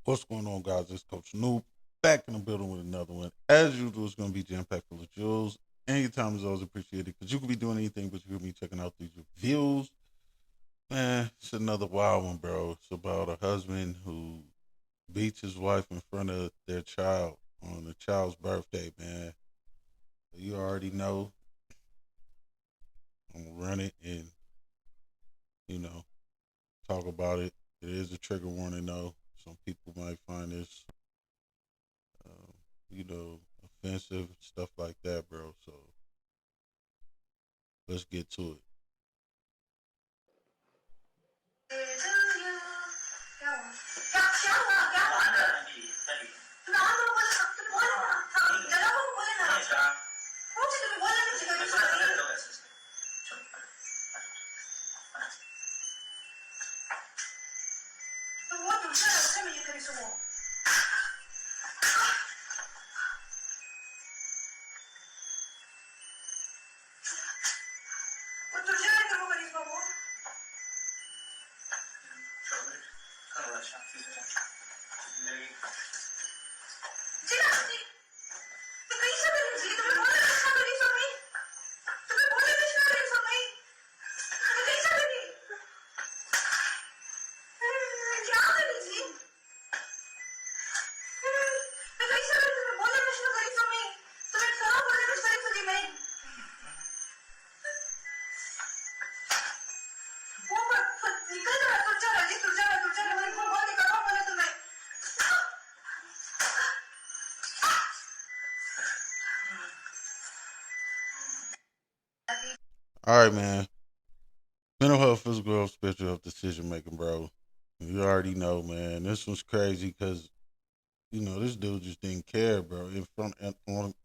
What's going on, guys? It's Coach Noob back in the building with another one. As usual, it's going to be jam packed full of jewels. And your time is always appreciated because you could be doing anything, but you could be checking out these reviews. Man, it's another wild one, bro. It's about a husband who beats his wife in front of their child on the child's birthday, man. You already know. I'm going to run it and, you know, talk about it. It is a trigger warning, though. Some people might find this uh, offensive stuff like that, bro. So let's get to it. All right, man. Mental health, physical health, spiritual health, decision making, bro. You already know, man. This was crazy because this dude just didn't care, bro. In front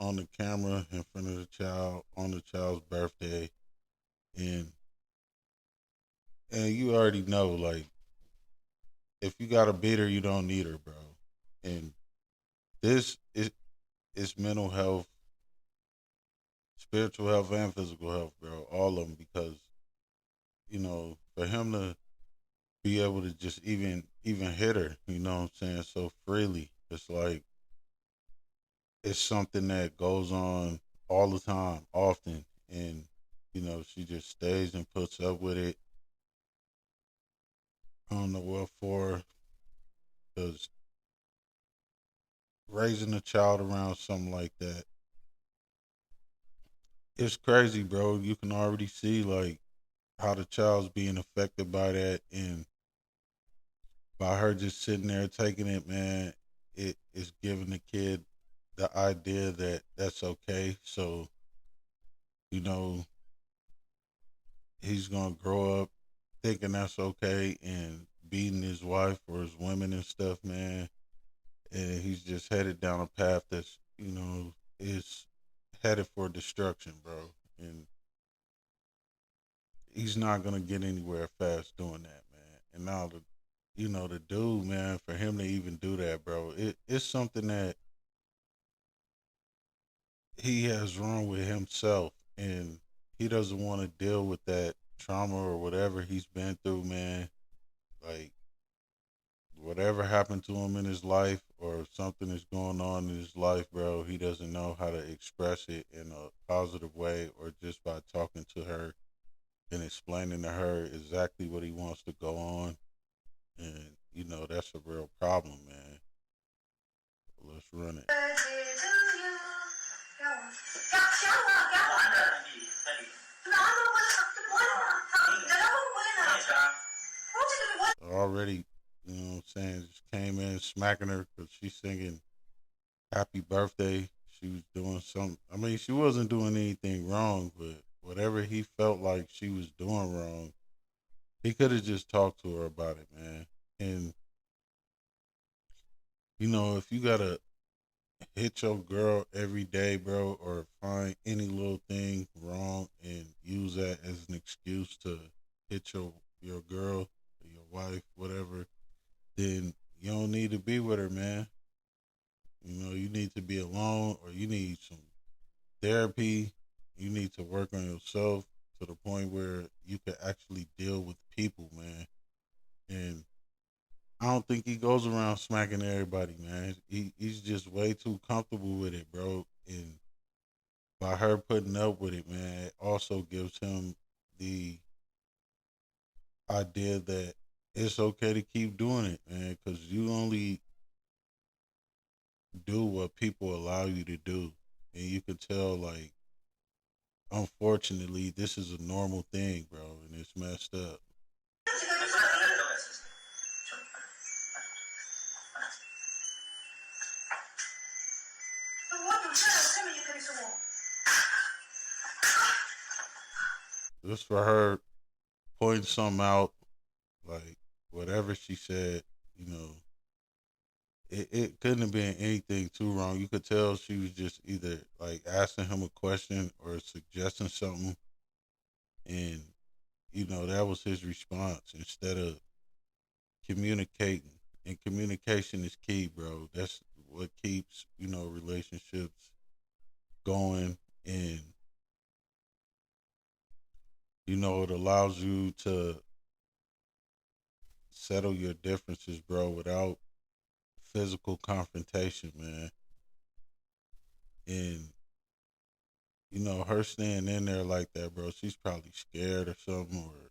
on the camera, in front of the child, on the child's birthday, and you already know, like, if you got a beat her, you don't need her, bro. And this is mental health, spiritual health, and physical health, bro. All of them, because for him to be able to just even hit her, you know what I'm saying, so freely. It's like it's something that goes on all the time, often, and she just stays and puts up with it. I don't know what for, because raising a child around something like that, it's crazy, bro. You can already see like how the child's being affected by that, and by her just sitting there taking it, man, it is giving the kid the idea that that's okay. So, you know, he's gonna grow up thinking that's okay and beating his wife or his women and stuff, man. And he's just headed down a path that's, is headed for destruction, bro. And he's not gonna get anywhere fast doing that, man. And now the dude, man, for him to even do that, bro, it's something that he has wrong with himself, and he doesn't want to deal with that trauma or whatever he's been through, man. Like, whatever happened to him in his life, or if something is going on in his life, bro, he doesn't know how to express it in a positive way, or just by talking to her and explaining to her exactly what he wants to go on. And that's a real problem, man. Let's run it. Already, what I'm saying, just came in smacking her because she's singing happy birthday. She was doing something. I mean, she wasn't doing anything wrong, but whatever he felt like she was doing wrong, he could have just talked to her about it, man. And, if you got to hit your girl every day, bro, or find any little thing wrong and use that as an excuse to hit your girl, your wife, whatever, then you don't need to be with her, man. You need to be alone, or you need some therapy. You need to work on yourself to the point where you can actually deal with people, man. And I don't think he goes around smacking everybody, man. He's just way too comfortable with it, bro. And by her putting up with it, man, it also gives him the idea that it's okay to keep doing it, man, because you only do what people allow you to do. And you can tell, like, unfortunately, this is a normal thing, bro, and it's messed up. Just for her pointing something out, like, whatever she said, you know, it couldn't have been anything too wrong. You could tell she was just either like asking him a question or suggesting something, and that was his response instead of communicating. And communication is key, bro. That's what keeps relationships going, and it allows you to settle your differences, bro, without physical confrontation, man. And her staying in there like that, bro, she's probably scared or something, or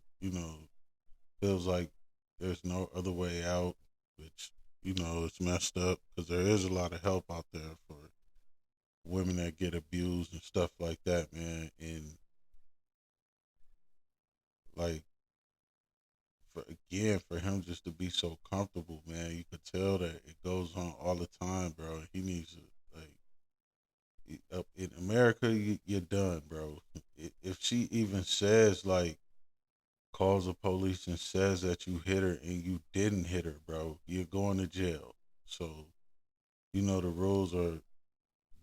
feels like there's no other way out, which it's messed up because there is a lot of help out there for women that get abused and stuff like that, man. And like for him just to be so comfortable, man, you could tell that it goes on all the time, bro. He needs to like up in America, you're done, bro. If she even says like calls the police and says that you hit her and you didn't hit her, bro, you're going to jail. So the rules are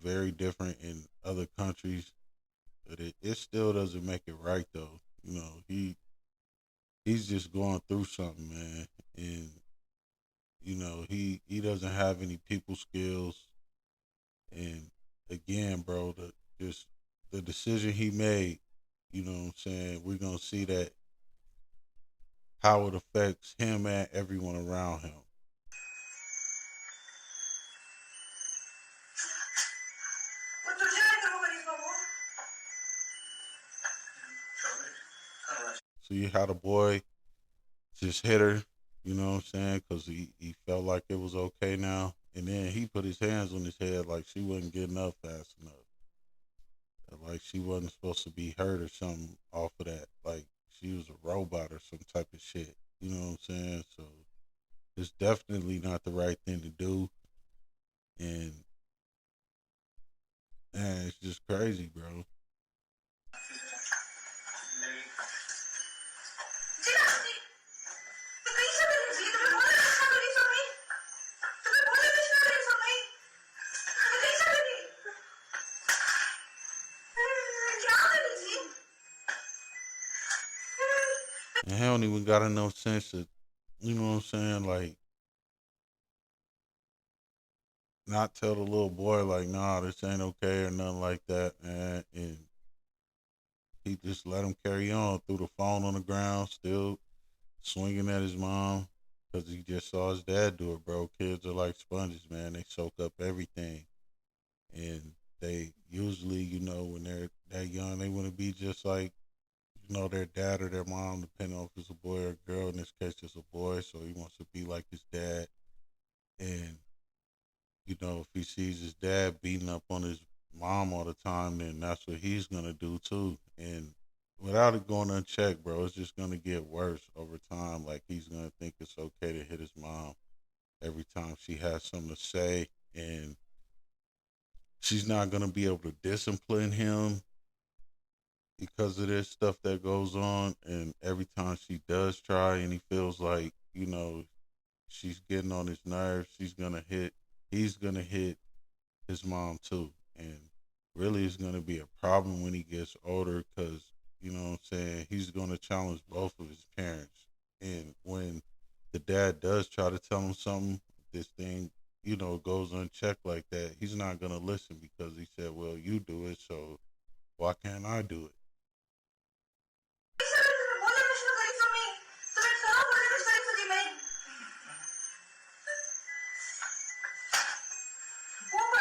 very different in other countries, but it still doesn't make it right though. He's just going through something, man, and he doesn't have any people skills. And again, bro, just the decision he made, what I'm saying, we're gonna see that how it affects him and everyone around him. So you had a boy just hit her, you know what I'm saying, because he felt like it was okay now, and then he put his hands on his head like she wasn't getting up fast enough, like she wasn't supposed to be hurt or something off of that, like she was a robot or some type of shit. You know what I'm saying? So it's definitely not the right thing to do, and man, it's just crazy, bro. And he don't even got enough sense to, you know what I'm saying, like not tell the little boy like, nah, this ain't okay or nothing like that, man. And he just let him carry on, threw the phone on the ground, still swinging at his mom because he just saw his dad do it, bro. Kids are like sponges, man. They soak up everything. And they usually, when they're that young, they want to be just like, their dad or their mom, depending on if it's a boy or a girl. In this case, it's a boy, so he wants to be like his dad. And if he sees his dad beating up on his mom all the time, then that's what he's gonna do too. And without it going unchecked, bro, it's just gonna get worse over time. Like he's gonna think it's okay to hit his mom every time she has something to say, and she's not gonna be able to discipline him because of this stuff that goes on. And every time she does try, and he feels like she's getting on his nerves, he's gonna hit his mom too. And really it's going to be a problem when he gets older because, what I'm saying, he's going to challenge both of his parents. And when the dad does try to tell him something, this thing, goes unchecked like that, he's not going to listen because he said, well, you do it, so why can't I do it?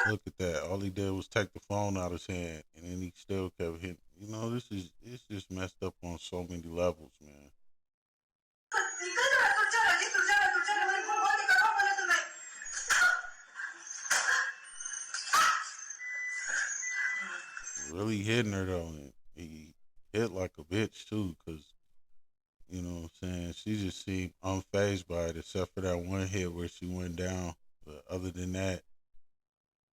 Look at that. All he did was take the phone out of his hand, and then he still kept hitting. You know, it's just messed up on so many levels, man. Really hitting her though, and he hit like a bitch too, cause you know what I'm saying. She just seemed unfazed by it, except for that one hit where she went down. But other than that,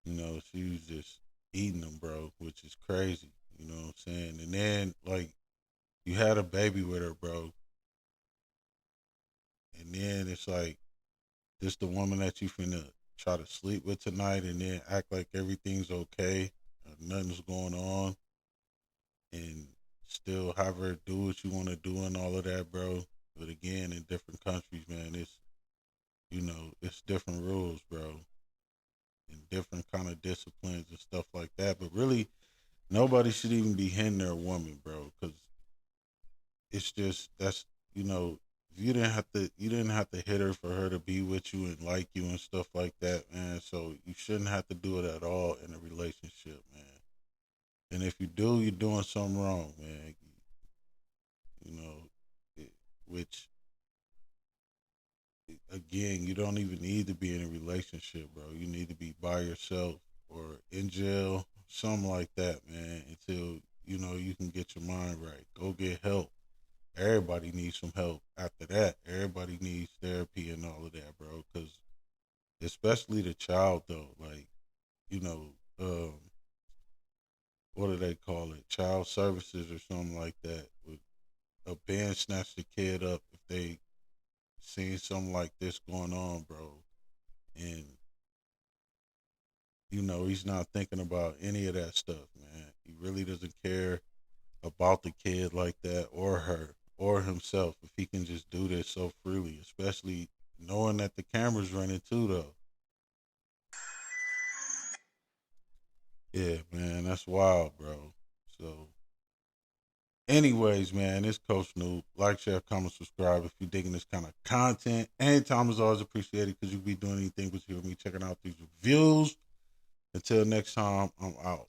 you know, she was just eating them, bro, which is crazy. You know what I'm saying? And then like you had a baby with her, bro, and then it's like this the woman that you finna try to sleep with tonight, and then act like everything's okay, nothing's going on, and still have her do what you want to do and all of that, bro. But again, in different countries, man, it's it's different rules, bro, and different kind of disciplines and stuff like that. But really, nobody should even be hitting their woman, bro, because it's just that's you know you didn't have to hit her for her to be with you and like you and stuff like that, man. So you shouldn't have to do it at all in a relationship, man. And if you do, you're doing something wrong, man. You know, it, which again, you don't even need to be in a relationship, bro. You need to be by yourself or in jail, something like that, man. Until you can get your mind right. Go get help. Everybody needs some help after that. Everybody needs therapy and all of that, bro. Because especially the child, though, like you know, what do they call it? Child services or something like that. Would a band snatch the kid up if they seen something like this going on, bro? And he's not thinking about any of that stuff, man. He really doesn't care about the kid like that or her or himself if he can just do this so freely, especially knowing that the camera's running too, though. Yeah, man, that's wild, bro. So, anyways, man, it's Coach Noob. Like, share, comment, subscribe if you're digging this kind of content. Anytime is always appreciated because you be doing anything but hear me checking out these reviews. Until next time, I'm out.